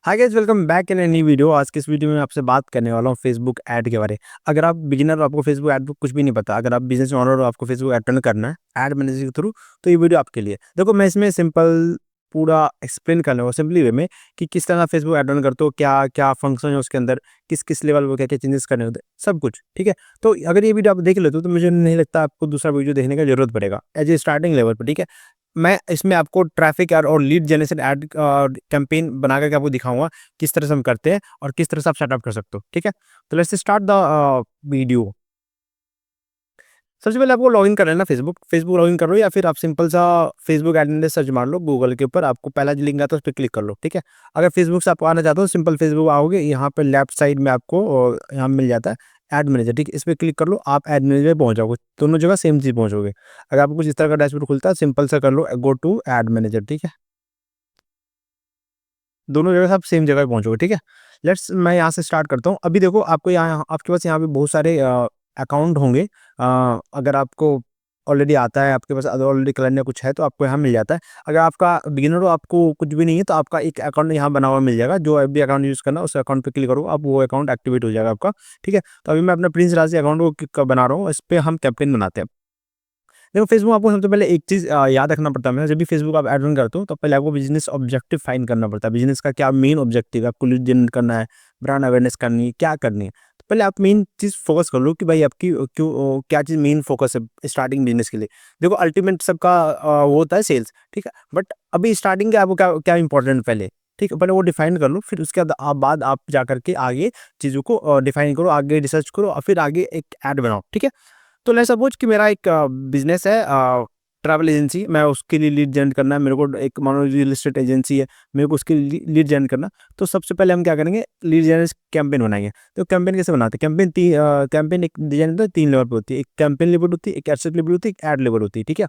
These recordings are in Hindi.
Hi guys, welcome back in any video. आज की इस वीडियो में आपसे बात करने वाला हूँ फेसबुक ऐड के बारे। अगर आप बिगिनर हो, आपको फेसबुक ऐड कुछ भी नहीं पता, अगर आप बिजनेस ओनर हो, आपको फेसबुक ऐड रन करना है ऐड मैनेजर के थ्रू, तो ये वीडियो आपके लिए। देखो, मैं इसमें सिंपल पूरा एक्सप्लेन करने वाला सिंपली वे में कि किस तरह फेसबुक ऐड रन करते हो, क्या क्या फंक्शन है उसके अंदर, किस किस लेवल पर क्या क्या चेंजेस करने होते हैं, सब कुछ। ठीक है, तो अगर ये वीडियो आप देख लेते हो तो मुझे नहीं लगता आपको दूसरा वीडियो देखने की जरूरत पड़ेगा एज ए स्टार्टिंग लेवल पर। ठीक है, मैं इसमें आपको ट्रैफिक ऐड और लीड जनरेशन ऐड कैंपेन बना करके आपको दिखाऊंगा किस तरह से हम करते हैं और किस तरह से आप सेटअप कर सकते हो। ठीक है, तो लेट्स स्टार्ट द वीडियो। सबसे पहले आपको लॉगिन कर लेना फेसबुक फेसबुक लॉगिन कर लो, या फिर आप सिंपल सा फेसबुक एड सर्च मार लो गूगल के ऊपर, आपको पहला जो लिंक आता है उस पर क्लिक कर लो। ठीक है, अगर फेसबुक से आप आना चाहते हो, सिंपल फेसबुक आओगे, यहाँ पे लेफ्ट साइड में आपको यहाँ मिल जाता है एड मैनेजर। ठीक है, इस पर क्लिक कर लो, आप एड मैनेजर में पहुंच जाओगे, दोनों जगह सेम चीज पहुंचोगे। अगर आपको कुछ इस तरह का डैशबोर्ड खुलता है, सिंपल सा कर लो गो टू एड मैनेजर। ठीक है, दोनों जगह आप सेम जगह पे पहुँचोगे। ठीक है, लेट्स मैं यहाँ से स्टार्ट करता हूँ। अभी देखो, आपको यहाँ आपके पास यहाँ पे बहुत सारे अकाउंट होंगे। अगर आपको ऑलरेडी आता है, आपके पास ऑलरेडी क्लाइंट या कुछ है, तो आपको यहाँ मिल जाता है। अगर आपका बिगिनर हो, आपको कुछ भी नहीं है, तो आपका एक अकाउंट यहाँ बना हुआ मिल जाएगा। जो भी अकाउंट यूज़ करना, उस अकाउंट पे क्लिक करो, आप वो अकाउंट एक्टिवेट हो जाएगा आपका। ठीक है, तो अभी मैं अपना प्रिंस राशि अकाउंट को बना रहा हूँ, इस पर हम कैंपेन बनाते हैं। देखो, फेसबुक आपको सबसे पहले एक चीज़ याद रखना पड़ता है। जब भी फेसबुक आप ऐड रन करते हो, तो पहले आपको बिज़नेस ऑब्जेक्टिव फाइंड करना पड़ता है। बिज़नेस का क्या मेन ऑब्जेक्टिव है, आपको लीड जनरेट करना है, ब्रांड अवेयरनेस करनी है, क्या करनी है। तो पहले आप मेन चीज़ फोकस कर लो कि भाई आपकी क्या चीज़ मेन फोकस है स्टार्टिंग बिज़नेस के लिए। देखो, अल्टीमेट सबका वो होता है सेल्स। ठीक है, बट अभी स्टार्टिंग के आपको क्या क्या इंपॉर्टेंट पहले। ठीक है, पहले वो डिफाइन कर लो, फिर उसके बाद आप जा करके आगे चीज़ों को डिफाइन करो, आगे रिसर्च करो और फिर आगे एक ऐड बनाओ। ठीक है, तो लेट्स सपोज कि मेरा एक बिज़नेस है, ट्रैवल एजेंसी। मैं उसके लिए लीड जनरेट करना है, मेरे को एक मानो रियल एस्टेट एजेंसी है, मेरे को उसके लिए लीड जनरेट करना। तो सबसे पहले हम क्या करेंगे, लीड जनरेट कैंपेन बनाएंगे। तो कैंपेन कैसे बनाते हैं? कैंपेन एक डिजाइन होता है, 3 लेवल पे होती है। एक कैंपेन लेवल होती है, एक एसेट लेवल होती है, एक एड लेवल होती है। ठीक है,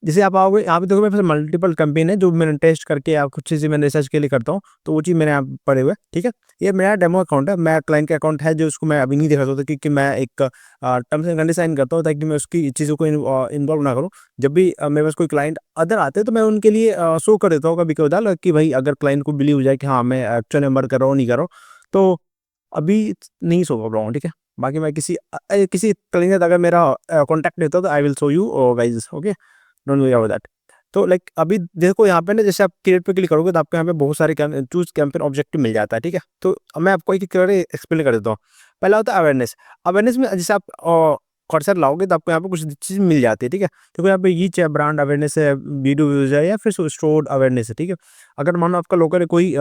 जैसे आप आओगे, यहाँ पे देखो मेरे पास मल्टीपल कैंपेन है जो मैंने टेस्ट करके या कुछ चीज़ें मैंने रिसर्च के लिए करता हूँ, तो वो चीज़ मैंने यहाँ पड़े हुए। ठीक है, ये मेरा डेमो अकाउंट है, मैं क्लाइंट का अकाउंट है जो उसको मैं अभी नहीं दिखा सकता, क्योंकि मैं एक टर्म्स एंड कंडीशन साइन करता हूँ ताकि मैं उसकी चीज़ों को इन्वॉल्व ना करूँ। जब भी मेरे पास कोई क्लाइंट अदर आते हैं, तो मैं उनके लिए शो कर देता हूँ कभी कभार कि भाई अगर क्लाइंट को बिलीव हो जाए कि हाँ, मैं एक्चुअल नंबर कर रहा हूँ नहीं कर रहा हूँ, तो अभी नहीं शो कर रहा हूँ। ठीक है, बाकी मैं किसी क्लाइंट के साथ अगर मेरा कॉन्टैक्ट नहीं होता, तो I will show you guys. Okay, don't worry about that. तो लाइक अभी देखो, यहाँ पे ना जैसे आप क्रिएट पे क्लिक करोगे, तो आपको यहाँ पे बहुत सारे चूज कैंपेन ऑब्जेक्टिव मिल जाता है। ठीक है, तो अब मैं आपको एक एक एक्सप्लेन कर देता हूँ। पहला होता है अवेयरनेस। अवेयरनेस में जैसे आप कर्सर लाओगे, तो आपको यहाँ पे कुछ चीज़ मिल जाती है। ठीक है, देखो यहाँ पे ये चाहे ब्रांड अवेयरनेस है, वीडियो व्यूज है, या फिर स्टोर अवेयरनेस है। ठीक है, अगर मानो आपका लोकल कोई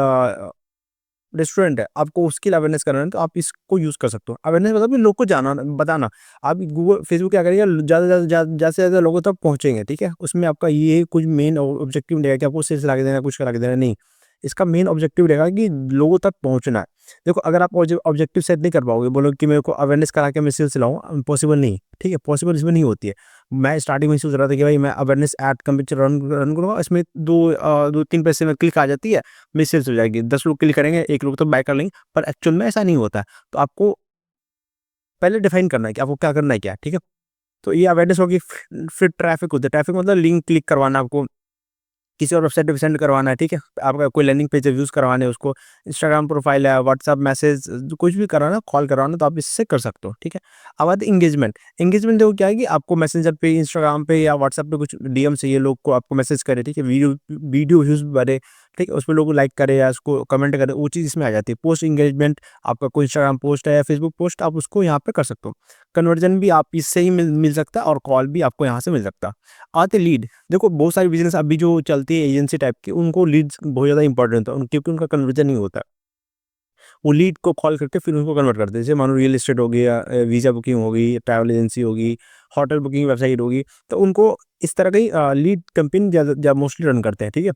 रेस्टोरेंट है, आपको उसकी अवेयरनेस करना है, तो आप इसको यूज़ कर सकते हो। अवेयरनेस मतलब कि लोग को जाना बताना। आप गूगल फेसबुक क्या करेगा, ज़्यादा से ज़्यादा लोगों तक पहुँचेंगे। ठीक है, उसमें आपका ये कुछ मेन ऑब्जेक्टिव रहेगा कि आपको सेल्स ला के देना है, कुछ करा के देना नहीं। इसका मेन ऑब्जेक्टिव रहेगा कि लोगों तक पहुँचना है। देखो, अगर आप ऑब्जेक्टिव सेट नहीं कर पाओगे, बोलो कि मेरे को अवेयरनेस करा के मैं सेल्स लाऊँ, पॉसिबल नहीं। ठीक है, पॉसिबल इसमें नहीं होती है। मैं स्टार्टिंग में सोच रहा था कि भाई मैं अवेयरनेस ऐड कैंपेन रन करूँगा, इसमें 2-3 पैसे में क्लिक आ जाती है, मेरी सेल्स हो जाएगी। 10 लोग क्लिक करेंगे, 1 लोग तो बाय कर लेंगे, पर एक्चुअल में ऐसा नहीं होता है। तो आपको पहले डिफाइन करना है कि आपको क्या करना है क्या है। ठीक है, तो ये अवेयरनेस होगी। फिर ट्रैफिक होता है। ट्रैफिक मतलब लिंक क्लिक करवाना, आपको किसी और वेबसाइट पे सेंड करवाना है। ठीक है, आपका कोई लैंडिंग पेज यूज़ करवाना है उसको, इंस्टाग्राम प्रोफाइल है, व्हाट्सएप मैसेज, कुछ भी कराना, कॉल करवाना, तो आप इससे कर सकते हो। ठीक है, अब आती है इंगेजमेंट। इंगेजमेंट देखो क्या है कि आपको मैसेंजर पे, इंस्टाग्राम पे या व्हाट्सएप पे कुछ डीएम चाहिए, लोग को आपको मैसेज करे। ठीक है, वीडियो वीडियो व्यूज बढ़े। ठीक है, उसमें लोग लाइक करे या उसको कमेंट करे, वो चीज़ इसमें आ जाती है। पोस्ट इंगेजमेंट, आपका कोई इंस्टाग्राम पोस्ट है या फेसबुक पोस्ट, आप उसको यहाँ पे कर सकते हो। कन्वर्जन भी आप इससे ही मिल सकता है, और कॉल भी आपको यहाँ से मिल सकता है। आते लीड। देखो, बहुत सारी बिज़नेस अभी जो चलती है एजेंसी टाइप की, उनको लीड्स बहुत ज़्यादा इंपॉर्टेंट होता है, क्योंकि उनका कन्वर्जन नहीं होता है। वो लीड को कॉल करके फिर उनको कन्वर्ट करते हैं। जैसे मानो रियल एस्टेट हो गया, वीज़ा बुकिंग होगी, ट्रैवल एजेंसी होगी, होटल बुकिंग वेबसाइट होगी, तो उनको इस तरह की लीड कैंपेन ज़्यादा मोस्टली रन करते हैं। ठीक है,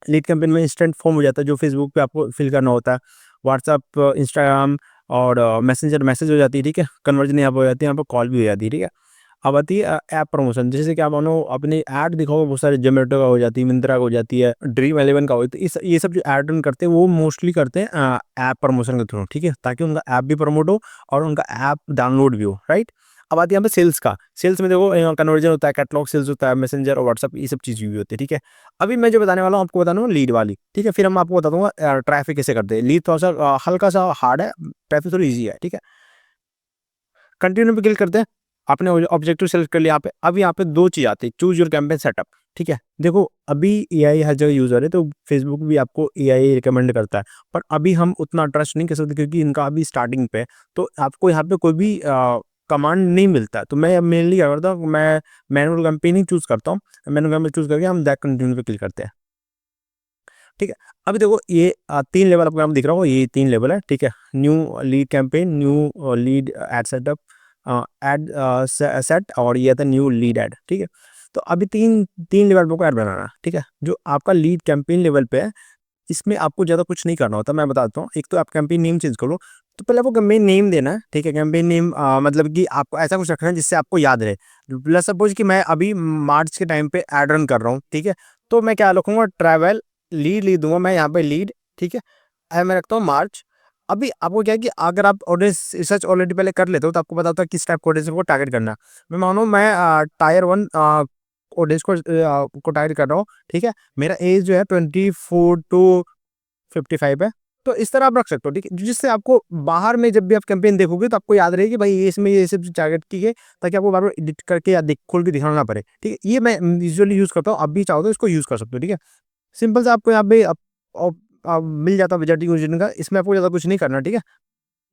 लीड कैंपेन में इंस्टेंट फॉर्म हो जाता है जो फेसबुक पे आपको फिल करना होता है। व्हाट्सएप, इंस्टाग्राम और मैसेंजर मैसेज हो जाती है। ठीक है, कन्वर्जन यहाँ पे हो जाती है, यहाँ पे कॉल भी हो जाती है। ठीक है, अब आती है ऐप प्रमोशन। जैसे कि आप मानो अपनी ऐड दिखाओगे, बहुत सारे जोमेटो का हो जाती है, मिंत्रा का हो जाती है, ड्रीम इलेवन का हो, तो इस ये सब जो ऐड रन करते हैं, वो मोस्टली करते हैं ऐप प्रमोशन के थ्रू। ठीक है, ताकि उनका ऐप भी प्रमोट हो और उनका ऐप डाउनलोड भी हो। राइट, अब आती है यहाँ पे सेल्स का। सेल्स में देखो कन्वर्जन होता है, कैटलॉग सेल्स होता है, मैसेंजर और व्हाट्सएप, ये सब चीज़ भी होती है, ठीक है। अभी मैं जो बताने वाला हूँ आपको बताना हूँ लीड वाली, ठीक है। फिर हम आपको बता दूंगा ट्रैफिक कैसे करते हैं। लीड थोड़ा सा हल्का सा हार्ड है, ट्रैफिक थोड़ी ईजी है, ठीक है। कंटिन्यू पे क्लिक करते हैं, आपने ऑब्जेक्टिव सेलेक्ट कर लिया यहाँ पे। अब यहाँ पे दो चीज़ आती है, चूज योर कैंपेन सेटअप, ठीक है। देखो अभी एआई हर जगह यूज़ हो रहा है, तो फेसबुक भी आपको एआई रिकमेंड करता है, पर अभी हम उतना ट्रस्ट नहीं कर सकते क्योंकि इनका अभी स्टार्टिंग पे है। तो आपको यहाँ पे कोई भी कमांड नहीं मिलता है। तो मैं मेनली क्या करता हूँ, मैं मैनुअल कैंपेन ही चूज़ करता हूँ। मैनुअल कैंपेन चूज़ करके हम दैट कंटिन्यू पे क्लिक करते हैं, ठीक है। अभी देखो ये 3 लेवल आपको यहाँ पे दिख रहा होगा, ये 3 लेवल है, ठीक है। New lead campaign, new lead add setup, ad set, और ये था न्यू लीड एड, ठीक है। तो अभी 3 लेवल पे आपको ऐड बनाना है, ठीक है। जो आपका लीड कैंपेन लेवल पे है, इसमें आपको ज़्यादा कुछ नहीं करना होता, मैं बताता हूँ। एक तो आप कैंपेन नेम चेंज करो, तो पहले आपको कैंपेन नेम देना है, ठीक है। कैंपेन नेम मतलब कि आपको ऐसा कुछ रखना है जिससे आपको याद रहे। प्लस सपोज कि मैं अभी मार्च के टाइम पे एड रन कर रहा हूँ, ठीक है। तो मैं क्या रखूँगा, ट्रैवल लीड लीड दूंगा मैं यहाँ पे लीड, ठीक है। मैं रखता हूँ मार्च। अभी आपको क्या है कि अगर आप ऑडियंस रिसर्च ऑलरेडी पहले कर लेते हो तो आपको पता होता है किस टाइप का ऑडियंस को टारगेट करना है। मैं मानो मैं टायर 1 ऑडियंस को टारगेट कर रहा हूँ, ठीक है। मेरा एज जो है 24 टू 55 है। तो इस तरह आप रख सकते हो, ठीक है, जिससे आपको बाहर में जब भी आप कैंपेन देखोगे तो आपको याद रहे कि भाई ये इसमें ये सब टारगेट की है, ताकि आपको बार-बार एडिट करके या खोल के दिखाना ना पड़े, ठीक है। ये मैं यूजुअली यूज़ करता हूँ, आप भी चाहो तो इसको यूज़ कर सकते हो, ठीक है। सिंपल सा आपको यहाँ पे मिल जाता है बजटिंग वजटिंग का, इसमें आपको ज़्यादा कुछ नहीं करना, ठीक है।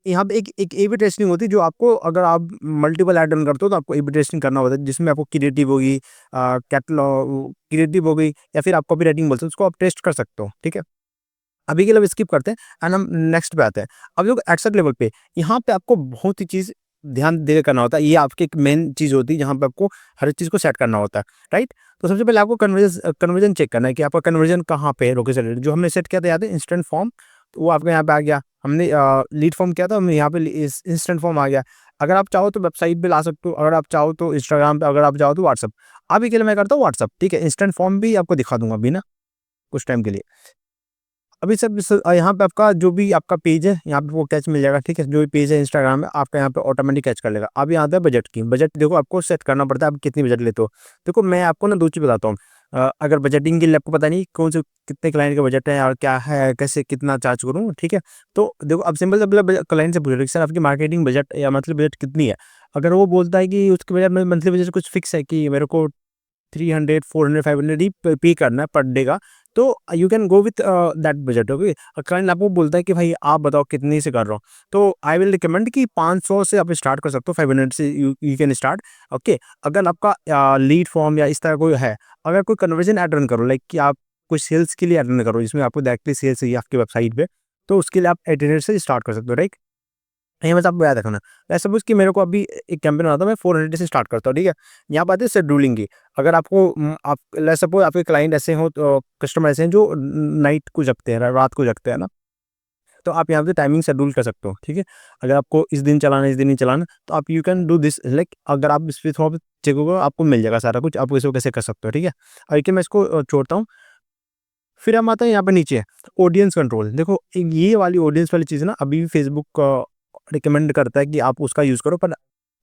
यहाँ पे एक एक ए बी टेस्टिंग होती है, जो आपको अगर आप मल्टीपल ऐड रन करते हो तो आपको ए बी टेस्टिंग करना होता है, जिसमें आपको क्रिएटिव होगी, कैटलॉग क्रिएटिव हो गई, या फिर आप कॉपी राइटिंग बोलते हो, उसको आप टेस्ट कर सकते हो, ठीक है। अभी के लिए स्किप करते हैं एंड हम नेक्स्ट पे आते हैं। अब लोग एक्सेप्ट लेवल पे, यहाँ पे आपको बहुत ही चीज़ ध्यान दे के करना होता है। ये आपकी एक मेन चीज़ होती है जहाँ पे आपको हर चीज़ को सेट करना होता है, राइट। तो सबसे पहले आपको कन्वर्जन चेक करना है कि आपका कन्वर्जन कहाँ पे है, लोकेशन जो हमने सेट किया था याद है, इंस्टेंट फॉर्म, तो वो आपके यहाँ पे आ गया। हमने लीड फॉर्म किया था, हमने यहाँ पे इंस्टेंट फॉर्म आ गया। अगर आप चाहो तो वेबसाइट पे ला सकते हो, अगर आप चाहो तो इंस्टाग्राम पे, अगर आप चाहो तो व्हाट्सअप। अभी के लिए मैं करता हूँ व्हाट्सअप, ठीक है। इंस्टेंट फॉर्म भी आपको दिखा दूंगा अभी ना कुछ टाइम के लिए। अभी सब यहाँ पे आपका जो भी आपका पेज है, यहाँ पे वो कैच मिल जाएगा, ठीक है। जो भी पेज है इंस्टाग्राम में, आपका यहाँ पे ऑटोमेटिक कैच कर लेगा। अब यहाँ आता है बजट की। बजट देखो आपको सेट करना पड़ता है, आप कितनी बजट लेते हो। देखो मैं आपको ना 2 चीज़ बताता हूँ। अगर बजटिंग के लिए आपको पता नहीं कौन से कितने क्लाइंट का बजट है और क्या है, कैसे कितना चार्ज करूँ, ठीक है। तो देखो अब सिंपल से पहले क्लाइंट से पूछ लो, सर आपकी मार्केटिंग बजट या मंथली बजट कितनी है। अगर वो बोलता है कि उसके बजट में मंथली बजट कुछ फिक्स है कि मेरे को 300, 400, 500 ही पे करना है पर डे का, तो you can go with that budget, okay. Client आपको बोलता है कि भाई आप बताओ कितनी से कर रहा हूँ, तो आई विल रिकमेंड कि 500 से आप स्टार्ट कर सकते हो, 500 से यू कैन स्टार्ट, ओके। अगर आपका लीड फॉर्म या इस तरह कोई है, अगर कोई कन्वर्जन ऐड रन करो, लाइक कि आप कोई सेल्स के लिए ऐड रन करो जिसमें आपको डायरेक्टली सेल्स चाहिए आपकी वेबसाइट पे, तो उसके लिए आप 800 से स्टार्ट कर सकते हो, राइट। ये बस आपको याद रखना। लेट्स सपोज़ कि मेरे को अभी एक कैंपेन बनाता हूँ, मैं 400 से स्टार्ट करता हूँ, ठीक है। यहाँ पे आती है शेड्यूलिंग की। अगर आपको आप लेट्स सपोज़ आपके क्लाइंट ऐसे हो, तो कस्टमर ऐसे हैं जो नाइट को जगते हैं, रात को जगते हैं ना, तो आप यहाँ पे टाइमिंग शेड्यूल कर सकते हो, ठीक है। अगर आपको इस दिन चलाना है, इस दिन नहीं चलाना, तो आप you can do this, like अगर आप इस पे थोड़ा चेक होगा, आपको मिल जाएगा सारा कुछ, आप इसको कैसे कर सकते हो, ठीक है। और देखिए मैं इसको छोड़ता हूँ। फिर हम आते हैं यहाँ पे नीचे, ऑडियंस कंट्रोल। देखो ये वाली ऑडियंस वाली चीज़ ना अभी भी फेसबुक रिकमेंड करता है कि आप उसका यूज़ करो, पर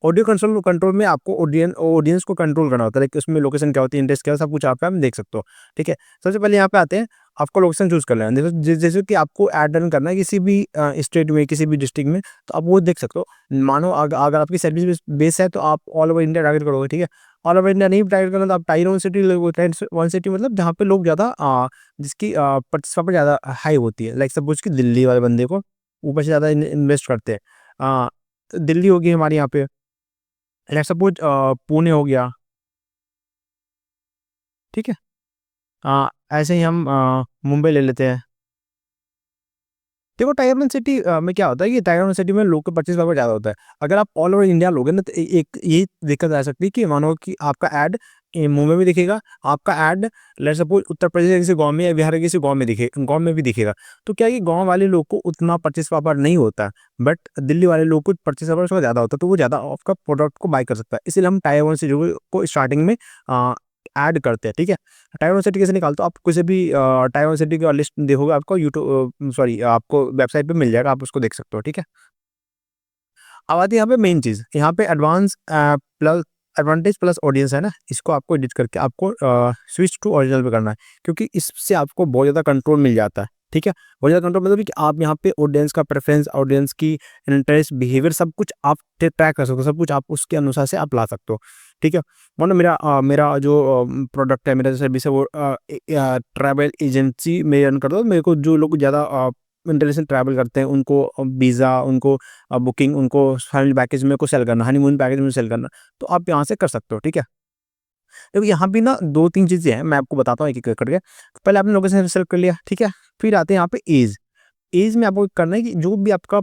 ऑडियो कंट्रोल कंट्रोल में आपको ऑडियंस को कंट्रोल करना होता है, लाइक उसमें लोकेशन क्या होती है, इंटरेस्ट क्या है, सब कुछ आप देख सकते हो, ठीक है। सबसे पहले यहाँ पे आते हैं, आपको लोकेशन चूज़ कर लेना है। देखो जैसे कि आपको ऐड रन करना है किसी भी स्टेट में, किसी भी डिस्ट्रिक्ट में, तो आप वो देख सकते हो। मानो अगर आपकी सर्विस बेस है तो आप ऑल ओवर इंडिया टारगेट करोगे, ठीक है। ऑल ओवर इंडिया नहीं टारगेट करना तो आप टायर 1 सिटी लोगे। टायर 1 सिटी मतलब जहाँ पे लोग ज़्यादा जिसकी पार्टिसिपेट ज़्यादा हाई होती है, लाइक सपोज कि दिल्ली वाले बंदे को ऊपर से ज़्यादा इन्वेस्ट करते हैं। तो दिल्ली होगी हमारे यहाँ पे, लाइक सपोज पुणे हो गया, ठीक है। ऐसे ही हम मुंबई ले लेते हैं। देखो टाइगर 1 सिटी में क्या होता है कि टाइगर 1 सिटी में लोग का परचेज़ पावर ज़्यादा होता है। अगर आप ऑल ओवर इंडिया लोगे ना, तो एक ये दिक्कत आ सकती है कि मानो कि आपका ऐड मुंबई में दिखेगा, आपका add let's suppose Uttar Pradesh के किसी गाँव में या बिहार के किसी गाँव में भी दिखेगा। तो क्या है कि गाँव वाले लोग को उतना परचेज़ पावर नहीं होता है, बट दिल्ली वाले लोग को परचेज़ पावर थोड़ा ज़्यादा होता है, तो वो ज़्यादा आपका प्रोडक्ट को बाय कर सकता है। इसीलिए हम टाइगर 1 सिटी को स्टार्टिंग में ऐड करते हैं, ठीक है। टाइगर 1 सिटी कैसे निकालते हो, आप किसी भी टाइगर 1 सिटी का लिस्ट देखोगे, आपको यूट्यूब सॉरी आपको वेबसाइट पे मिल जाएगा, आप उसको देख सकते हो, ठीक है। अब आती है यहाँ पे मेन चीज़, यहाँ पे प्लस एडवांटेज प्लस ऑडियंस है ना, इसको आपको एडिट करके आपको स्विच टू ओरिजिनल पे करना है, क्योंकि इससे आपको बहुत ज़्यादा कंट्रोल मिल जाता है, ठीक है। बहुत ज़्यादा कंट्रोल मतलब कि आप यहाँ पे ऑडियंस का प्रेफरेंस, ऑडियंस की इंटरेस्ट, बिहेवियर सब कुछ आप ट्रैक कर सकते हो, सब कुछ आप उसके अनुसार से आप ला सकते हो, ठीक है। वरना मेरा जो प्रोडक्ट है, मेरा जो सर्विस है वो ट्रैवल एजेंसी में रन करता हूँ। मेरे को जो लोग ज़्यादा इंटरनेशनल ट्रैवल करते हैं उनको वीज़ा, उनको बुकिंग, उनको फैमिली पैकेज में को सेल करना, हनीमून पैकेज में सेल करना, तो आप यहाँ से कर सकते हो, ठीक है। देखो यहाँ भी ना 2-3 चीज़ें हैं, मैं आपको बताता हूँ एक-एक करके। पहले आपने लोकेशन सेलेक्ट कर लिया, ठीक है। फिर आते हैं यहाँ पे ऐज। ऐज में आपको करना है कि जो भी आपका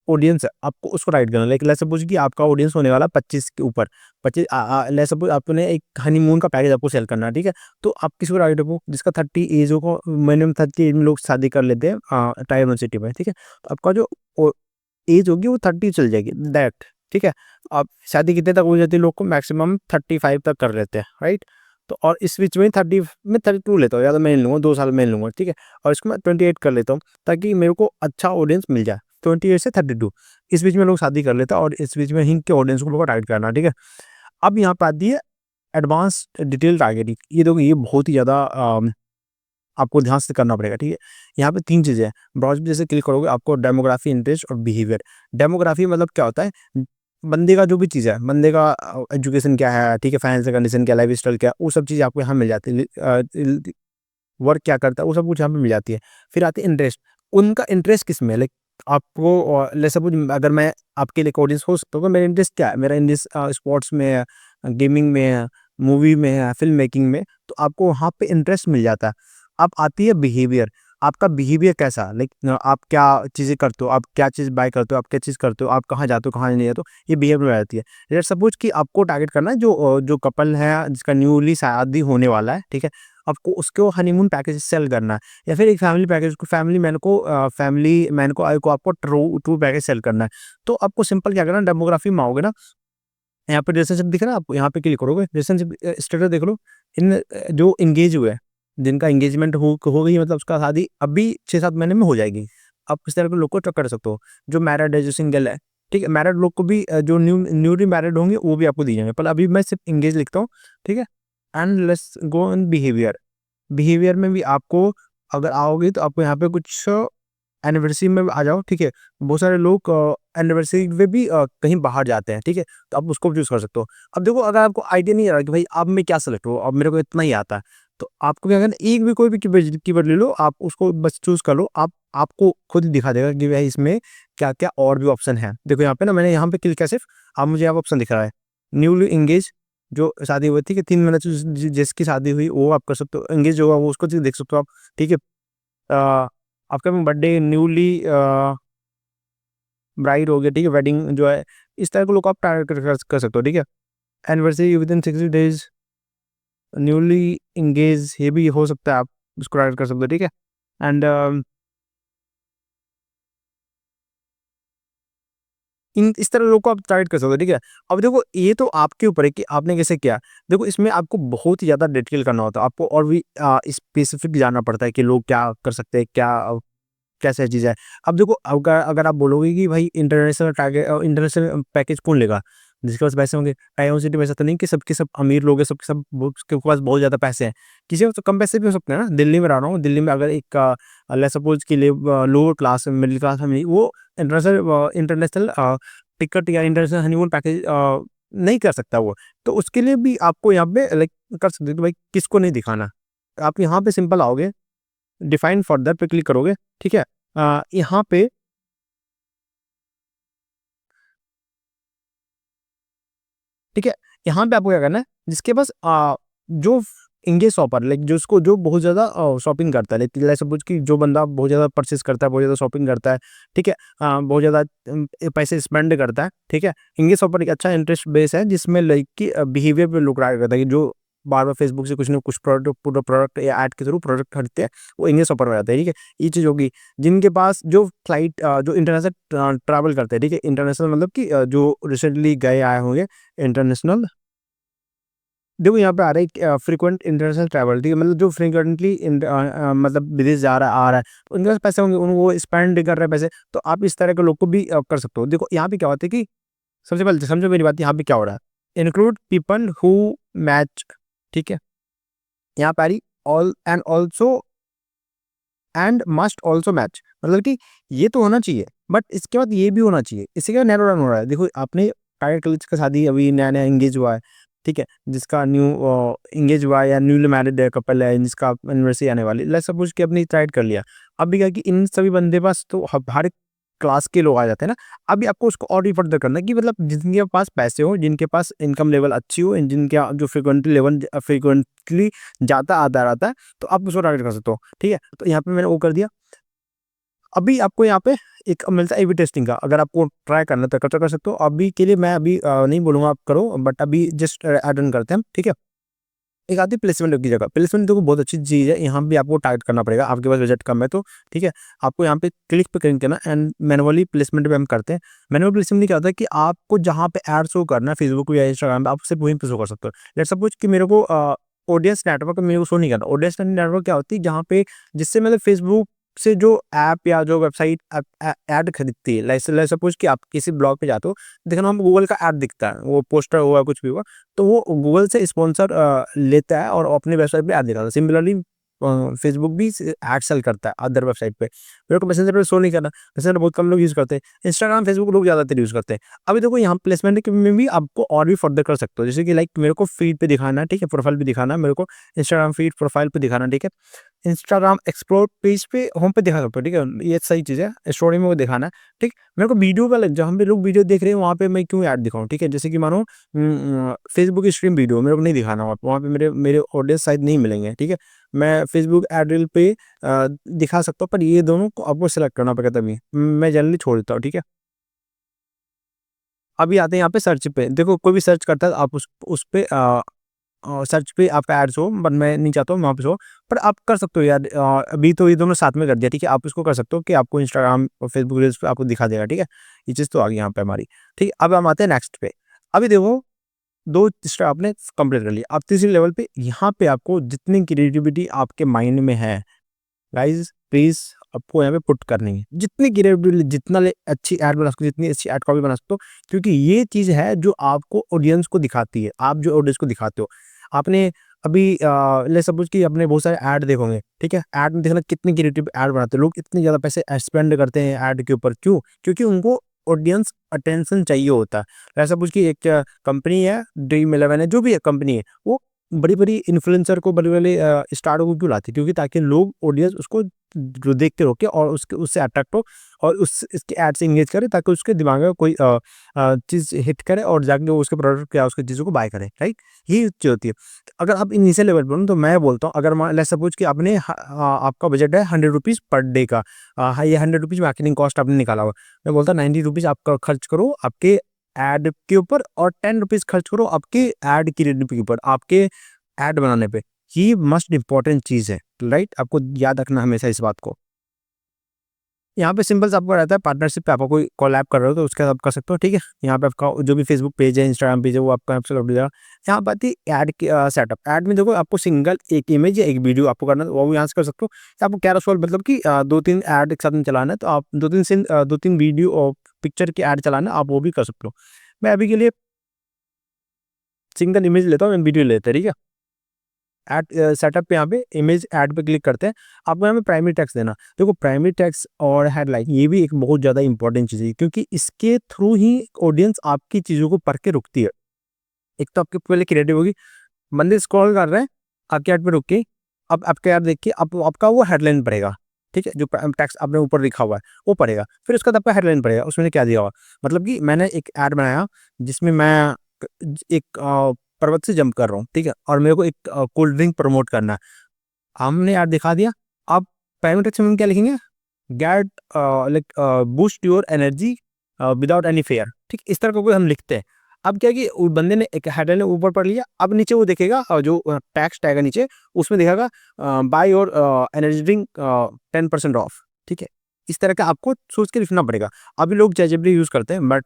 ऑडियंस है, आपको उसको राइट करना है। लाइक लेट्स सपोज़ कि आपका ऑडियंस होने वाला 25 के ऊपर, 25 लेट्स सपोज़ आपने एक हनीमून का पैकेज आपको सेल करना है, ठीक है। तो आप किसको राइट रखो, जिसका 30 ऐज हो, मिनिमम 30 ऐज में लोग शादी कर लेते हैं टायर 1 सिटी में, ठीक है। तो आपका जो ओ ऐज होगी वो 30 चल जाएगी डायरेक्ट, ठीक है। आप शादी कितने तक हो जाती है लोग को, मैक्सिमम 35 तक कर लेते हैं, राइट। तो और इस बीच में 30 मैं 32 लेता हूँ, या तो मैं ले लूँगा, 2 साल में ले लूँगा, ठीक है। और इसको मैं 28 कर लेता हूँ, ताकि मेरे को अच्छा ऑडियंस मिल जाए। 28 से 32 इस बीच में लोग शादी कर लेते हैं, और इस बीच में ही के ऑडियंस को लोग टारगेट करना, ठीक है। अब यहाँ पे आती है एडवांस डिटेल टारगेटिंग। ये देखो ये बहुत ही ज़्यादा आपको ध्यान से करना पड़ेगा, ठीक है। यहाँ पे 3 चीज़ें हैं, ब्राउज़ पे जैसे क्लिक करोगे आपको डेमोग्राफी, इंटरेस्ट और बिहेवियर। डेमोग्राफी मतलब क्या होता है, बंदे का जो भी चीज़ है, बंदे का एजुकेशन क्या है, ठीक है, फाइनेंशियल कंडीशन क्या है, लाइफ़स्टाइल क्या है, वो सब चीज़ें आपको यहाँ मिल जाती है। वर्क क्या करता है, वो सब कुछ यहाँ पे मिल जाती है। फिर आती है इंटरेस्ट, उनका इंटरेस्ट किसमें है, लाइक आपको लेट्स सपोज़ अगर मैं आपके लिए ऑडियंस हो सकता हूँ, तो मेरा इंटरेस्ट क्या है? मेरा इंटरेस्ट स्पोर्ट्स में है, गेमिंग में है, मूवी में है, फ़िल्म मेकिंग में, तो आपको वहाँ पे इंटरेस्ट मिल जाता है। अब आती है बिहेवियर, आपका बिहेवियर कैसा, लाइक आप क्या चीज़ें करते हो, आप क्या चीज़ बाय करते हो, आप क्या चीज़ करते हो, आप कहाँ जाते हो, कहाँ नहीं जाते हो, ये बिहेवियर में आती है। लेट्स सपोज़ कि आपको टारगेट करना है जो कपल है जिसका न्यूली शादी होने वाला है, ठीक है? आपको उसको हनीमून पैकेज सेल करना है, या फिर एक फैमिली पैकेज को फैमिली मैन को आपको टूर पैकेज सेल करना है। तो आपको सिंपल क्या करना है, डेमोग्राफी में आओगे ना, यहाँ पे रिलेशनशिप दिख रहा है आपको, यहाँ पे क्लिक करोगे, रिलेशनशिप स्टेटस देख लो। जो एंगेज हुए हैं, जिनका एंगेजमेंट हो गई, मतलब उसका शादी अभी 6-7 महीने में हो जाएगी। आप इस तरह के लोग को ट्रैक कर सकते हो। जो मैरिड है, जो सिंगल है, ठीक है? मैरिड लोग को भी जो न्यूली मैरिड होंगे वो भी आपको दिए जाएँगे। पर अभी मैं सिर्फ एंगेज लिखता हूँ, ठीक है? And let's go in behaviour. Behaviour में भी आपको अगर आओगे तो आपको यहाँ पे कुछ एनिवर्सरी में आ जाओ, ठीक है? बहुत सारे लोग एनिवर्सरी में भी कहीं बाहर जाते हैं, ठीक है? तो आप उसको भी चूज़ कर सकते हो। अब देखो अगर आपको आइडिया नहीं आ रहा कि भाई अब मैं क्या सेलेक्ट करूँ, अब मेरे को इतना ही आता है, तो आपको क्या करना है, एक भी कोई भी कीवर्ड ले लो, आप उसको बस चूज़ कर लो, आपको खुद ही दिखा देगा कि भाई इसमें क्या-क्या और भी ऑप्शन हैं। देखो यहाँ पे ना मैंने यहाँ पे क्लिक किया सिर्फ, अब मुझे यहाँ पे ऑप्शन दिख रहा है, न्यूली एंगेज, जो शादी हुई थी कि 3 महीने से जिसकी शादी हुई वो आप कर सकते हो, एंगेज होगा वो उसको देख सकते हो आप, ठीक है? आपका बर्थडे, न्यूली ब्राइड हो गया, ठीक है, वेडिंग जो है, इस तरह के लोग आप टारगेट कर सकते हो, ठीक है। Anniversary within 60 days, newly engage, ये भी हो सकता है, आप उसको टारगेट कर सकते हो, ठीक है। एंड इन इस तरह लोग को आप टारगेट कर सकते हो, ठीक है। अब देखो ये तो आपके ऊपर है कि आपने कैसे किया। देखो इसमें आपको बहुत ही ज़्यादा डिटेल करना होता है, आपको और भी स्पेसिफिक जानना पड़ता है कि लोग क्या कर सकते हैं, कैसे चीज़ है। अब देखो अगर अगर आप बोलोगे कि भाई इंटरनेशनल पैकेज कौन लेगा? जिसके पास पैसे होंगे। टाइम सिटी में ऐसा तो नहीं कि सबके सब अमीर लोग हैं, सबके सब उसके पास बहुत ज़्यादा पैसे हैं। किसी को तो कम पैसे भी हो सकते हैं ना। दिल्ली में रह रहा हूँ, दिल्ली में अगर एक लेट्स सपोज़ कि lower class middle class family वो इंटरनेशनल टिकट या इंटरनेशनल हनीमून पैकेज नहीं कर सकता वो। तो उसके लिए भी आपको यहाँ पे लाइक कर सकते हो कि भाई किसको नहीं दिखाना। आप यहाँ पे सिंपल आओगे, डिफाइन फर्दर पे क्लिक करोगे, ठीक है? यहाँ पे ठीक है, यहाँ पे आपको क्या करना है, जिसके पास जो एंगेज शॉपर लाइक जो बहुत ज़्यादा शॉपिंग करता है, लाइक लेट्स सपोज़ कि जो बंदा बहुत ज़्यादा परचेज़ करता है, बहुत ज़्यादा शॉपिंग करता है, ठीक है? बहुत ज़्यादा पैसे स्पेंड करता है, ठीक है? एंगेज शॉपर एक अच्छा इंटरेस्ट बेस है जिसमें लाइक कि बिहेवियर पे लोग ट्राई करता है कि जो बार-बार फेसबुक से कुछ ना कुछ प्रोडक्ट या ऐड के थ्रू प्रोडक्ट खरीदते हैं, वो एंगेज शॉपर में जाता है, ठीक है? ये चीज़ होगी। जिनके पास जो इंटरनेशनल ट्रैवल करते हैं, ठीक है? इंटरनेशनल मतलब कि जो रिसेंटली गए आए होंगे इंटरनेशनल। देखो यहाँ पे आ रहा है फ्रीक्वेंट इंटरनेशनल ट्रैवल, ठीक है? मतलब जो फ्रीक्वेंटली मतलब विदेश जा रहा है, आ रहा है, तो उनके पास पैसे होंगे, वो स्पेंड कर रहे हैं पैसे, तो आप इस तरह के लोग को भी कर सकते हो। देखो यहाँ पे क्या होता है कि सबसे पहले समझो मेरी बात, यहाँ पे क्या हो रहा है, इंक्लूड पीपल हु मैच, ठीक है, यहाँ पे आ रही all and also and must also match, मतलब कि ये तो होना चाहिए बट इसके बाद ये भी होना चाहिए। इससे क्या नैरो डाउन हो रहा है, देखो आपने टारगेट कलीग्स का शादी अभी नया नया इंगेज हुआ है, ठीक है, जिसका न्यू इंगेज हुआ है या न्यूली मैरिड कपल है जिसका एनिवर्सरी आने वाली, लेट्स सपोज कि अपनी टारगेट कर लिया। अभी क्या कि इन सभी बंदे पास तो हर क्लास के लोग आ जाते हैं ना। अभी आपको उसको और भी फर्दर करना है कि मतलब जिनके पास पैसे हो, जिनके पास इनकम लेवल अच्छी हो, जिनके जो फ्रिक्वेंटली जाता आता रहता है, तो आप उसको टारगेट कर सकते हो, ठीक है। तो यहाँ पे मैंने वो कर दिया। अभी आपको यहाँ पे एक मिलता है ए बी टेस्टिंग का, अगर आपको ट्राई करना है तो कर सकते हो। अभी के लिए मैं अभी नहीं बोलूँगा आप करो, बट अभी जस्ट ऐड ऑन करते हैं, ठीक है। एक आती है प्लेसमेंट की जगह, प्लेसमेंट देखो बहुत अच्छी चीज़ है, यहाँ भी आपको टारगेट करना पड़ेगा, आपके पास बजट कम है तो, ठीक है। आपको यहाँ पे क्लिक पे क्लिक करना एंड मैनुअली प्लेसमेंट पे हम करते हैं। मैनुअल प्लेसमेंट में क्या होता है कि आपको जहाँ पे एड शो करना है फेसबुक या इंस्टाग्राम पे, आप सिर्फ वहीं पे शो कर सकते हो। लेट्स सपोज कि मेरे को ऑडियंस नेटवर्क मेरे को शो नहीं करना। ऑडियंस नेटवर्क क्या होती है, जहाँ पे जिससे मतलब फेसबुक से जो ऐप या जो वेबसाइट ऐड खरीदती है, लाइक सपोज कि आप किसी ब्लॉग पे जाते हो, देखना हम गूगल का ऐड दिखता है, वो पोस्टर हुआ कुछ भी हुआ, तो वो गूगल से स्पॉन्सर लेता है और अपनी वेबसाइट पे ऐड दिखाता है। सिमिलरली फेसबुक भी ऐड सेल करता है अदर वेबसाइट पे। मेरे को मैसेंजर पे शो नहीं करना, मैसेंजर बहुत कम लोग यूज़ करते हैं, इंस्टाग्राम फेसबुक लोग ज़्यादातर यूज़ करते हैं। अभी देखो यहाँ प्लेसमेंट के में भी आपको और भी फर्दर कर सकते हो, जैसे कि लाइक मेरे को फीड पे दिखाना है, ठीक है, प्रोफाइल पे दिखाना है, मेरे को इंस्टाग्राम फीड प्रोफाइल पे दिखाना है, ठीक है। इंस्टाग्राम एक्सप्लोर पेज पे होम पे दिखा सकते हो, ठीक है, ये सही चीज़ है, स्टोरी में वो दिखाना है, ठीक। मेरे को वीडियो वाले जहाँ पे लोग वीडियो देख रहे हैं वहाँ पे मैं क्यों ऐड दिखाऊँ, ठीक है। जैसे कि मानो फेसबुक स्ट्रीम वीडियो मेरे को नहीं दिखाना, वहाँ पे मेरे मेरे ऑडियंस शायद नहीं मिलेंगे, ठीक है। मैं फेसबुक एड रील पे दिखा सकता हूँ, पर ये दोनों को आपको सेलेक्ट करना पड़ेगा, तभी मैं जनरली छोड़ देता हूँ, ठीक है। अभी आते हैं यहाँ पे सर्च पे, देखो कोई भी सर्च करता है आप उस पे सर्च पे आपका एड्स हो, बट मैं नहीं चाहता हूँ वहाँ पे हो, पर आप कर सकते हो यार। अभी तो ये दोनों साथ में कर दिया, ठीक है। आप इसको कर सकते हो कि आपको इंस्टाग्राम और फेसबुक रील्स पे आपको दिखा देगा, ठीक है। ये चीज़ तो आ गई यहाँ पे हमारी, ठीक है। अब हम आते हैं नेक्स्ट पे। अभी देखो 2 स्टेप आपने कंप्लीट कर लिया। अब तीसरे लेवल पे यहाँ पे आपको जितनी क्रिएटिविटी आपके माइंड में है, गाइस प्लीज़ आपको यहाँ पे पुट करनी है। जितनी क्रिएटिविटी जितना अच्छी ऐड बना सकते हो, जितनी अच्छी ऐड कॉपी बना सकते हो, क्योंकि ये चीज़ है जो आपको ऑडियंस को दिखाती है। आप जो ऑडियंस को दिखाते हो, आपने अभी लेट्स सपोज कि आपने बहुत सारे ऐड देखोगे, ठीक है। ऐड में देखना कितनी क्रिएटिव ऐड बनाते हैं लोग, इतने ज़्यादा पैसे स्पेंड करते हैं ऐड के ऊपर, क्यों? क्योंकि उनको ऑडियंस अटेंशन चाहिए होता है। लेट्स सपोज कि एक कंपनी है, ड्रीम इलेवन है, जो भी है कंपनी है, वो बड़ी-बड़ी इन्फ्लुएंसर को, बड़े-बड़े स्टारों को क्यों लाती है? क्योंकि ताकि लोग ऑडियंस उसको जो देख के रोके और उसके उससे अट्रैक्ट हो और उस इसके ऐड से एंगेज करे, ताकि उसके दिमाग में कोई चीज़ हिट करे और जाके वो उसके प्रोडक्ट या उसकी चीज़ों को बाय करे, राइट? यही चीज़ होती है। तो अगर आप इनिशियल लेवल पर हो तो मैं बोलता हूँ, अगर मान लेट्स सपोज कि आपने आपका बजट है ₹100 पर डे का, ये ₹100 मार्केटिंग कॉस्ट आपने निकाला हुआ। मैं बोलता हूँ ₹90 आपका खर्च करो आपके ऐड के ऊपर और ₹10 खर्च करो आपके ऐड क्रिएटिविटी के ऊपर, आपके ऐड बनाने पे। ये मोस्ट इम्पोर्टेंट चीज़ है, राइट? आपको याद रखना हमेशा इस बात को। यहाँ पे सिंपल सा आपका रहता है, पार्टनरशिप पे आपको कोई कोलैब कर रहे हो तो उसके साथ आप कर सकते हो, ठीक है। यहाँ पे आपका जो भी फेसबुक पेज है, इंस्टाग्राम पेज है, वो आपका आपसे कर दिया। यहाँ पे आती है ऐड की सेटअप। ऐड में देखो आपको सिंगल एक इमेज या एक वीडियो आपको करना है, वो भी यहाँ से कर सकते हो। या आपको कैरोसेल मतलब कि 2-3 ऐड एक साथ में चलाना है, तो आप 2-3 वीडियो और पिक्चर की ऐड चलाना है, आप वो भी कर सकते हो। मैं अभी के लिए सिंगल इमेज लेता हूँ, वीडियो लेते हैं, ठीक है। ऐड सेटअप पे यहाँ पे इमेज ऐड पे क्लिक करते हैं। आपको यहाँ पे प्राइमरी टेक्स्ट देना। देखो प्राइमरी टेक्स्ट और हेडलाइन ये भी एक बहुत ज़्यादा इंपॉर्टेंट चीज़ है, क्योंकि इसके थ्रू ही ऑडियंस आपकी चीज़ों को पढ़ के रुकती है। एक तो आपके पहले क्रिएटिव होगी, बंदे स्क्रॉल कर रहे हैं, आपके ऐड पे रुक के, अब आपके ऐड देख के आपका वो हेडलाइन पढ़ेगा, ठीक है? जो टेक्स्ट आपने ऊपर लिखा हुआ है, वो पढ़ेगा। फिर उसके बाद आपका हेडलाइन पढ़ेगा, उसमें क्या दिया हुआ। मतलब कि मैंने एक ऐड बनाया जिसमें मैं एक पर्वत से जंप कर रहा हूँ, ठीक है? और मेरे को एक कोल्ड ड्रिंक प्रमोट करना है। हमने ऐड दिखा दिया। अब प्राइमरी टेक्स्ट में हम क्या लिखेंगे? Get like boost your energy without any fair, ठीक? इस तरह का कोई हम लिखते हैं। अब क्या है कि उ बंदे ने एक हेडलाइन ऊपर पढ़ लिया, अब नीचे वो देखेगा जो टेक्स्ट आएगा नीचे, उसमें दिखाएगा by your energy drink 10% of, ठीक है? इस तरह का आपको सोच के लिखना पड़ेगा। अभी लोग चैटजीपीटी यूज़ करते हैं, बट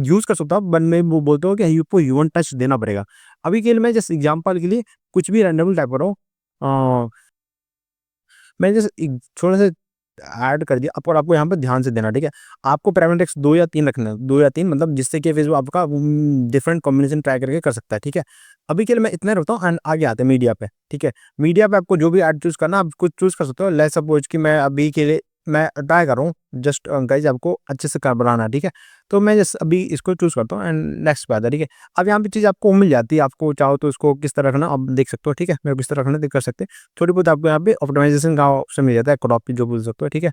यूज़ कर सकता हूँ, बट मैं वो बोलता हूँ कि आपको ह्यूमन टच देना पड़ेगा। अभी के लिए मैं जस्ट एग्ज़ाम्पल के लिए कुछ भी रैंडमली टाइप कर रहा हूँ। मैं जैसे एक थोड़ा-सा ऐड कर दिया आपको, और आपको यहाँ पे ध्यान से देना, ठीक है। आपको प्राइमरी टेक्स्ट 2 या 3 रखना है, 2 या 3 मतलब जिससे कि फेसबुक आपका डिफरेंट कॉम्बिनेशन ट्राई करके कर सकता है, ठीक है। अभी के लिए मैं इतना रखता हूँ एंड आगे आते हैं मीडिया पे, ठीक है। मीडिया पे आपको जो भी ऐड चूज़ करना आप कुछ चूज़ कर सकते हो। लेट्स सपोज कि मैं अभी के लिए मैं ट्राई कर रहा हूँ, जस्ट गाइस आपको अच्छे से कर बनाना है, ठीक है। तो मैं जस्ट अभी इसको चूज़ करता हूँ एंड नेक्स्ट पे आता है, ठीक है। अब यहाँ पे चीज़ आपको मिल जाती है, आपको चाहो तो इसको किस तरह रखना आप देख सकते हो, ठीक है। मेरे को किस तरह रखना कर सकते हैं। थोड़ी बहुत आपको यहाँ पे ऑप्टिमाइजेशन का ऑप्शन मिल जाता है, क्रॉप जो बोल सकते हो, ठीक है।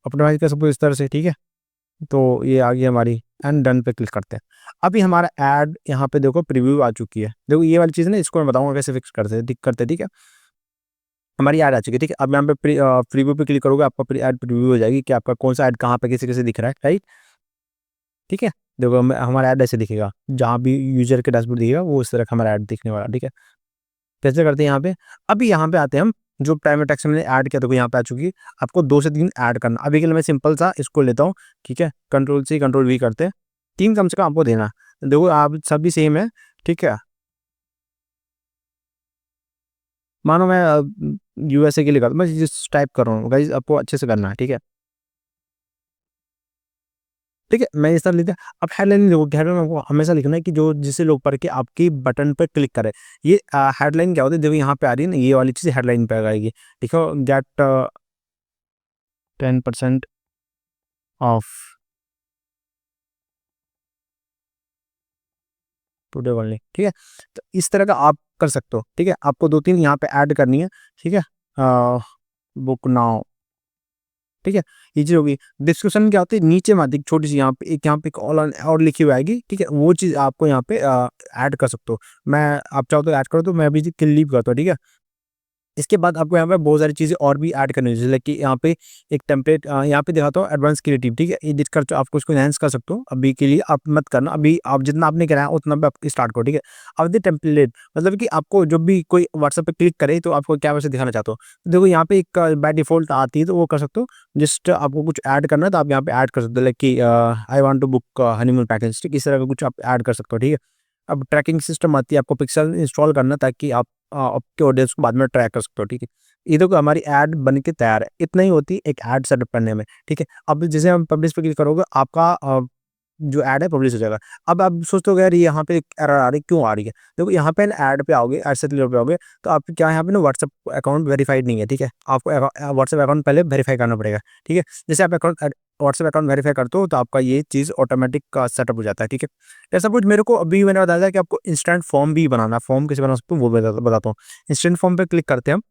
ऑप्टिमाइज़ कर सकते हो इस तरह से, ठीक है। तो ये आ गई हमारी एंड डन पे क्लिक करते हैं। अभी हमारा ऐड यहाँ पे देखो प्रीव्यू आ चुकी है। देखो ये वाली चीज़ ना इसको मैं बताऊँगा कैसे फिक्स करते हैं, ठीक है। हमारी ऐड आ चुकी है, ठीक है। अब यहाँ पे प्रीव्यू पे क्लिक करोगे आपका ऐड प्रीव्यू हो जाएगी कि आपका कौन-सा ऐड कहाँ पे कैसे-कैसे दिख रहा है, राइट? ठीक है। देखो हमारा ऐड ऐसे दिखेगा, जहाँ भी यूज़र के डैशबोर्ड दिखेगा वो इस तरह का हमारा ऐड दिखने वाला, ठीक है। कैसे करते हैं यहाँ पे? अभी यहाँ पे आते हैं हम, जो प्राइमरी टेक्स्ट मैंने ऐड किया देखो यहाँ पे आ चुकी है। आपको 2 से 3 ऐड करना। अभी के लिए मैं सिंपल सा इसको लेता हूँ, ठीक है। कंट्रोल C कंट्रोल V करते हैं। 3 कम से कम आपको देना है। देखो आप सभी सेम है, ठीक है। मानो मैं यूएसए के लिए कर मैं जिस टाइप कर रहा हूँ गाइस आपको अच्छे से करना है, ठीक है। ठीक है, मैं इस तरह लिखा। अब हेडलाइन देखो, हेडलाइन आपको हमेशा लिखना है कि जो जिससे लोग पढ़ के आपकी बटन पे क्लिक करें। ये हेडलाइन क्या होती है, देखो यहाँ पे आ रही है ना, ये वाली चीज़ हेडलाइन पे आएगी। देखो गेट 10% ऑफ टुडे ओनली, ठीक है। तो इस तरह का आप कर सकते हो, ठीक है। आपको 2-3 यहाँ पे ऐड करनी है, ठीक है। बुक नाउ, ठीक है। ये चीज़ होगी। डिस्क्रिप्शन क्या होती है, नीचे में आती है छोटी सी, यहाँ पे एक ऑल और लिखी हुई आएगी, ठीक है। वो चीज़ आपको यहाँ पे ऐड कर सकते हो। मैं आप चाहो तो ऐड करो, तो मैं अभी लीव करता हूँ, ठीक है। इसके बाद आपको यहाँ पे बहुत सारी चीज़ें और भी ऐड करनी है, जैसे कि यहाँ पे एक टेम्पलेट यहाँ पे दिखाता हूँ एडवांस क्रिएटिव, ठीक है। एडिट कर आपको इसको एनहांस कर सकते हो। अभी के लिए आप मत करना, अभी आप जितना आपने कराया उतना पे आप स्टार्ट करो, ठीक है। अब द टेम्पलेट मतलब कि आपको जब भी कोई व्हाट्सएप पे क्लिक करे तो आपको क्या वैसे दिखाना चाहते हो। तो देखो यहाँ पे एक बाय डिफ़ॉल्ट आती है, तो वो कर सकते हो। जस्ट आपको कुछ ऐड करना है तो आप यहाँ पे ऐड कर सकते हो, लाइक कि I want to book honeymoon package, ठीक, इस तरह का कुछ आप ऐड कर सकते हो, ठीक है। अब ट्रैकिंग सिस्टम आती है, आपको पिक्सेल इंस्टॉल करना ताकि आप आपके ऑडियंस को बाद में ट्रैक कर सकते हो, ठीक है। ये देखो हमारी ऐड बन के तैयार है। इतना ही होती है एक ऐड सेटअप करने में, ठीक है। अब जैसे हम पब्लिश पे क्लिक करोगे आपका जो ऐड है पब्लिश हो जाएगा। अब आप सोचते हो यार ये यहाँ पे एक एरर आ रही है, क्यों आ रही है? देखो यहाँ पे ना ऐड पे आओगे, ऐड सेट पे आओगे, तो आप क्या यहाँ पे ना व्हाट्सएप अकाउंट वेरीफाइड नहीं है, ठीक है। आपको व्हाट्सएप अकाउंट पहले वेरीफाई करना पड़ेगा, ठीक है। जैसे आप व्हाट्सएप अकाउंट वेरीफाई करते हो तो आपका ये चीज़ ऑटोमेटिक सेटअप हो जाता है, ठीक है। जैसा कुछ मेरे को अभी मैंने बताया था कि आपको इंस्टेंट फॉर्म भी बनाना है। फॉर्म कैसे बना सकते हो वो बताता हूँ। इंस्टेंट फॉर्म पे क्लिक करते हैं हम,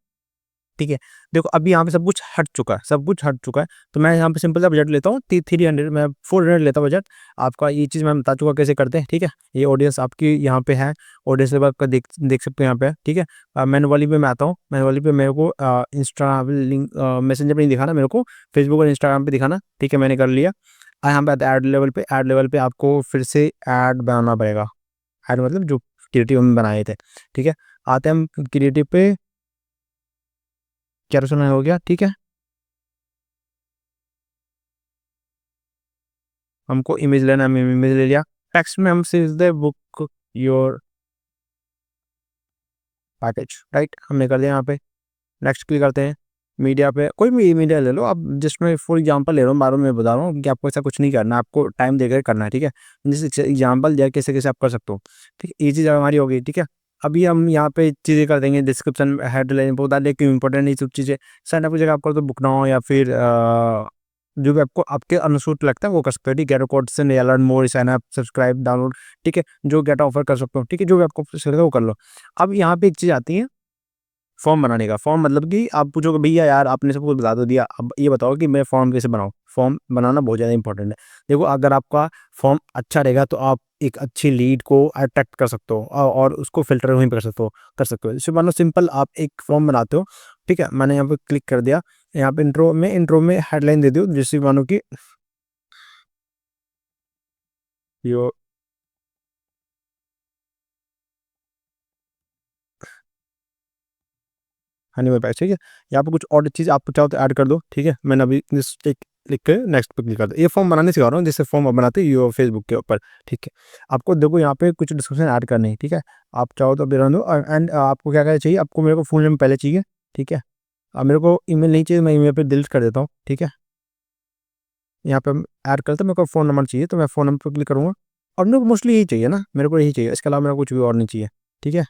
ठीक है। देखो अभी यहाँ पे सब कुछ हट चुका है, सब कुछ हट चुका है। तो मैं यहाँ पे सिंपल सा बजट लेता हूँ, 300 मैं 400 लेता हूँ बजट। आपका ये चीज़ मैं बता चुका कैसे करते हैं, ठीक है। ये ऑडियंस आपकी यहाँ पे है, ऑडियंस लेवल आपका देख देख सकते हो यहाँ पे, ठीक है। मैनुअली पे मैं आता हूँ, मैनुअली पे मेरे को इंस्टा लिंक मैसेंजर पे नहीं दिखाना, मेरे को फेसबुक और इंस्टाग्राम पे दिखाना, ठीक है। मैंने कर लिया। यहाँ पे आता है ऐड लेवल पे आपको फिर से ऐड बनाना पड़ेगा। ऐड मतलब जो क्रिएटिव हम बनाए थे, ठीक है। आते हैं हम क्रिएटिव पे, क्या सुना हो गया, ठीक है। हमको इमेज लेना है, हमने इमेज ले लिया। टेक्स्ट में हम सीधे बुक योर पैकेज, राइट, हमने कर दिया यहाँ पे। नेक्स्ट क्लिक करते हैं। मीडिया पे कोई भी मीडिया ले लो आप, जिसमें फॉर एग्जांपल ले रहा हूँ, बार-बार मैं बता रहा हूँ कि आपको ऐसा कुछ नहीं करना है, आपको टाइम देकर करना है, ठीक है। जैसे एग्जांपल दिया कैसे-कैसे आप कर सकते हो, ठीक है। ये चीज़ हमारी हो गई, ठीक है। अभी हम यहाँ पे चीज़ें कर देंगे, डिस्क्रिप्शन, हेडलाइन बता दें क्यों इंपॉर्टेंट ये सब चीज़ें। साइन अप की जगह आप कर दो बुक नाउ, या फिर जो भी आपको आपके अनुसूट लगता है वो कर सकते हो, ठीक है। रिकॉर्ड से learn more, sign up, subscribe, download, ठीक है। जो गेट ऑफर कर सकते हो, ठीक है। जो भी आपको सही लगे वो कर लो। अब यहाँ पे एक चीज़ आती है फॉर्म बनाने का। फॉर्म मतलब कि आप पूछोगे भैया यार आपने सब कुछ बता तो दिया, अब ये बताओ कि मैं फॉर्म कैसे बनाऊँ? फॉर्म बनाना बहुत ज़्यादा इंपॉर्टेंट है। देखो अगर आपका फॉर्म अच्छा रहेगा तो आप एक अच्छी लीड को अट्रैक्ट कर सकते हो, और उसको फ़िल्टर वहीं पे कर सकते हो। जैसे मान लो सिंपल आप एक फॉर्म बनाते हो, ठीक है। मैंने यहाँ पे क्लिक कर दिया। यहाँ पे इंट्रो में हेडलाइन दे दो, जैसे मानो कि यो हनी में पैसे, ठीक है। यहाँ पे कुछ और चीज़ आप चाहो तो ऐड कर दो, ठीक है। मैंने अभी एक लिख के नेक्स्ट पे क्लिक कर दो। ये फॉर्म बनाने सिखा रहा हूँ, जैसे फॉर्म आप बनाते हैं यो फेसबुक के ऊपर, ठीक है। आपको देखो यहाँ पे कुछ डिस्क्रिप्शन ऐड करनी है, ठीक है। आप चाहो तो अभी रहने दो, एंड आपको क्या क्या चाहिए, आपको मेरे को फुल नेम पहले चाहिए, ठीक है। अब मेरे को ईमेल नहीं चाहिए, मैं ईमेल पे डिलीट कर देता हूँ, ठीक है। यहाँ पे ऐड करता हूँ, मेरे को फ़ोन नंबर चाहिए तो मैं फ़ोन नंबर पे क्लिक करूँगा और मेरे को मोस्टली यही चाहिए ना, मेरे को यही चाहिए, इसके अलावा मेरे को कुछ भी और नहीं चाहिए, ठीक है।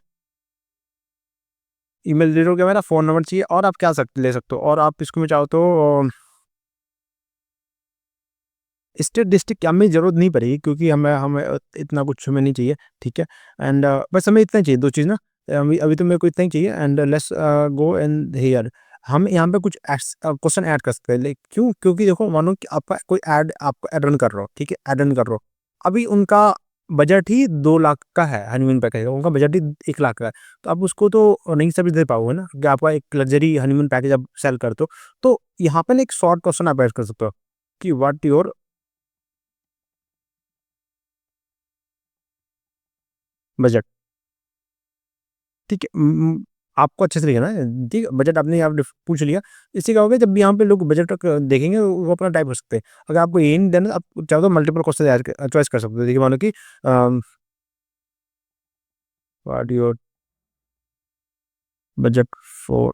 ईमेल डिलीट हो गया मेरा, फ़ोन नंबर चाहिए और आप क्या ले सकते हो, और आप इसको में चाहो तो स्टेट डिस्ट्रिक्ट की हमें ज़रूरत नहीं पड़ेगी क्योंकि हमें हमें इतना कुछ हमें नहीं चाहिए, ठीक है। एंड बस हमें इतना चाहिए 2 चीज़ ना, अभी अभी तो मेरे को इतना ही चाहिए। And let's go and here हम यहाँ पे कुछ क्वेश्चन ऐड कर सकते हैं। लाइक क्यों? क्योंकि देखो मानो कि आपका कोई ऐड आपको ऐड रन कर रहा हो, ठीक है, ऐड रन कर रहा हो। अभी उनका बजट ही 2 लाख का है हनीमून पैकेज का, उनका बजट ही 1 लाख का है। तो आप उसको तो नहीं सर्विस दे पाओगे ना, कि आपका एक लग्ज़री हनीमून पैकेज आप सेल करते हो। तो यहाँ पे ना एक शॉर्ट क्वेश्चन आप ऐड कर सकते हो कि व्हाट योर बजट, ठीक है। आपको अच्छे से लिखना है, ठीक है। बजट आपने यहाँ पूछ लिया, इससे क्या होगा जब भी यहाँ पे लोग बजट देखेंगे वो अपना टाइप कर सकते हैं। अगर आपको ये नहीं देना, आप चाहो तो मल्टीपल क्वेश्चन ऐड चॉइस कर सकते हो। देखिए मानो कि what your budget for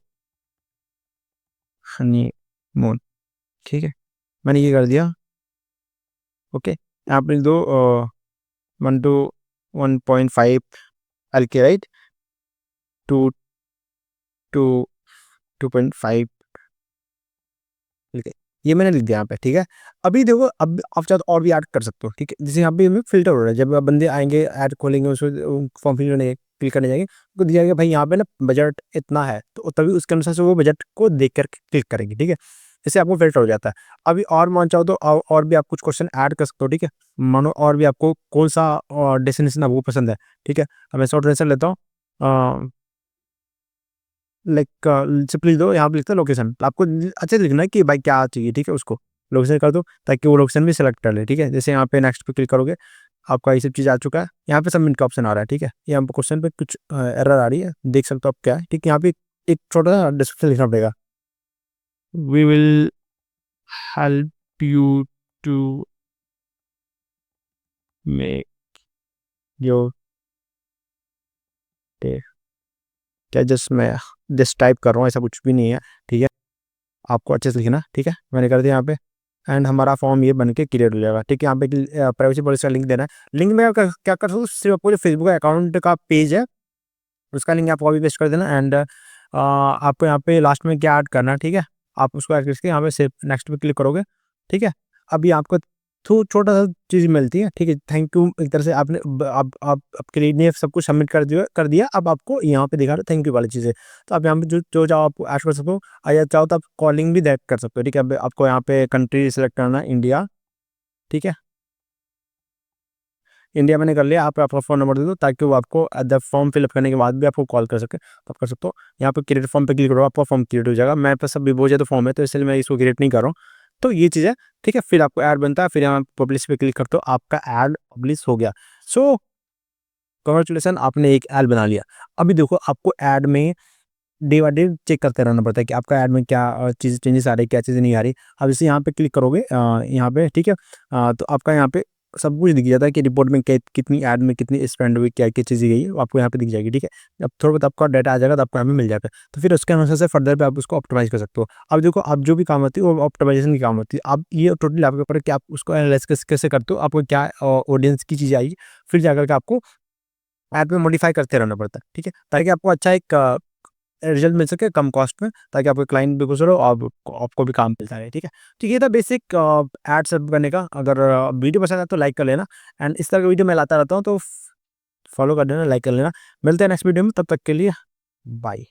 honeymoon, ठीक है। मैंने ये कर दिया, ओके। आप लिख दो 1 to 1.5 LK, right, two to 2.5, ठीक है। ये मैंने लिख दिया यहाँ पे, ठीक है। अभी देखो, अब आप चाहो तो और भी ऐड कर सकते हो, ठीक है। जैसे यहाँ पे हमें फ़िल्टर हो रहा है, जब बंदे आएँगे ऐड खोलेंगे उसमें फॉर्म फिल करने क्लिक करने जाएँगे, तो दिया गया भाई यहाँ पे ना बजट इतना है, तो तभी उसके अनुसार से वो बजट को देख कर क्लिक करेंगे, ठीक है। इससे आपको फ़िल्टर हो जाता है। अभी और मान चाहो तो और भी आप कुछ क्वेश्चन ऐड कर सकते हो, ठीक है। मानो और भी आपको कौन-सा डेस्टिनेशन है वो पसंद है, ठीक है। अब मैं शॉर्ट आंसर लेता हूँ, लाइक सिंपली लिख दो, यहाँ पे लिखता है लोकेशन। तो आपको अच्छे से लिखना है कि भाई क्या चाहिए, ठीक है, उसको लोकेशन कर दो ताकि वो लोकेशन भी सेलेक्ट कर ले, ठीक है। जैसे यहाँ पे नेक्स्ट पे क्लिक करोगे, आपका ये सब चीज़ आ चुका है। यहाँ पे सबमिट का ऑप्शन आ रहा है, ठीक है। यहाँ पे क्वेश्चन पे कुछ एरर आ रही है, देख सकते हो आप क्या है, ठीक है। यहाँ पे एक छोटा-सा डिस्क्रिप्शन लिखना पड़ेगा। We will help you to make your day, क्या जस्ट मैं जस्ट टाइप कर रहा हूँ, ऐसा कुछ भी नहीं है, ठीक है। आपको अच्छे से लिखना है, ठीक है। मैंने कर दिया यहाँ पे एंड हमारा फॉर्म ये बन के क्रिएट हो जाएगा, ठीक है। यहाँ पे प्राइवेसी पॉलिसी का लिंक देना है। लिंक में क्या कर सकते हो, सिर्फ आपको जो फेसबुक अकाउंट का पेज है उसका लिंक आप कॉपी पेस्ट कर देना। एंड आपको यहाँ पे लास्ट में क्या ऐड करना है, ठीक है। आप उसको ऐड करके यहाँ पे सेव नेक्स्ट पे क्लिक करोगे, ठीक है। अभी आपको छोटा सा चीज़ मिलती है, ठीक है। थैंक यू, एक तरह से आपने आप आपके लिए सब कुछ सबमिट कर दिया। अब आपको यहाँ पे दिखा रहा है थैंक यू वाली चीज़ें। तो आप यहाँ पे जो जो चाहो आप ऐड कर सकते हो, या चाहो तो आप कॉलिंग भी कर सकते हो, ठीक है। अब आपको यहाँ पे कंट्री सेलेक्ट करना है इंडिया, ठीक है। इंडिया मैंने कर लिया, आप आपका फ़ोन नंबर दे दो ताकि वो आपको जब फॉर्म फिलअप करने के बाद भी आपको कॉल कर सके, तो आप कर सकते हो। यहाँ पे क्रिएट फॉर्म पे क्लिक करो, आपका फॉर्म क्रिएट हो जाएगा। मेरे पास अभी बहुत ज़्यादा फॉर्म है तो इसलिए मैं इसको क्रिएट नहीं कर रहा हूँ। तो ये चीज़ है, ठीक है। फिर आपको ऐड बनता है, फिर यहाँ पब्लिश पे क्लिक करते हो, आपका ऐड पब्लिश हो गया। सो कांग्रेचुलेसन, आपने एक ऐड बना लिया। अभी देखो आपको ऐड में डे बाय डे चेक करते रहना पड़ता है कि आपका ऐड में क्या चीज़ चेंजेस आ रही है, क्या चीज़ें नहीं आ रही। अब जैसे यहाँ पे क्लिक करोगे यहाँ पे, ठीक है। तो आपका यहाँ पे सब कुछ दिख जाता है कि रिपोर्ट में कितनी ऐड में कितनी स्पेंड हुई, क्या-क्या चीज़ें गई है, वो आपको यहाँ पे दिख जाएगी, ठीक है। जब थोड़ा बहुत आपका डाटा आ जाएगा तो आपको यहाँ पे मिल जाएगा। तो फिर उसके अनुसार से फर्दर पे आप उसको ऑप्टिमाइज़ कर सकते हो। अब देखो, अब जो भी काम होती है वो ऑप्टिमाइज़ेशन की काम होती है। अब ये टोटली आपके ऊपर है कि आप उसको एनालाइज़ कैसे करते हो, आपको क्या ऑडियंस की चीज़ें आएगी, फिर जाकर के आपको ऐड में मॉडिफ़ाई करते रहना पड़ता है, ठीक है। ताकि आपको अच्छा एक रिजल्ट मिल सके कम कॉस्ट में, ताकि आपको क्लाइंट भी खुश रहो और आपको भी काम मिलता रहे, ठीक है। तो ये था बेसिक ऐड सेट करने का। अगर वीडियो पसंद आए तो लाइक कर लेना एंड इस तरह की वीडियो मैं लाता रहता हूँ, तो फॉलो कर देना, लाइक कर लेना। मिलते हैं नेक्स्ट वीडियो में, तब तक के लिए बाय।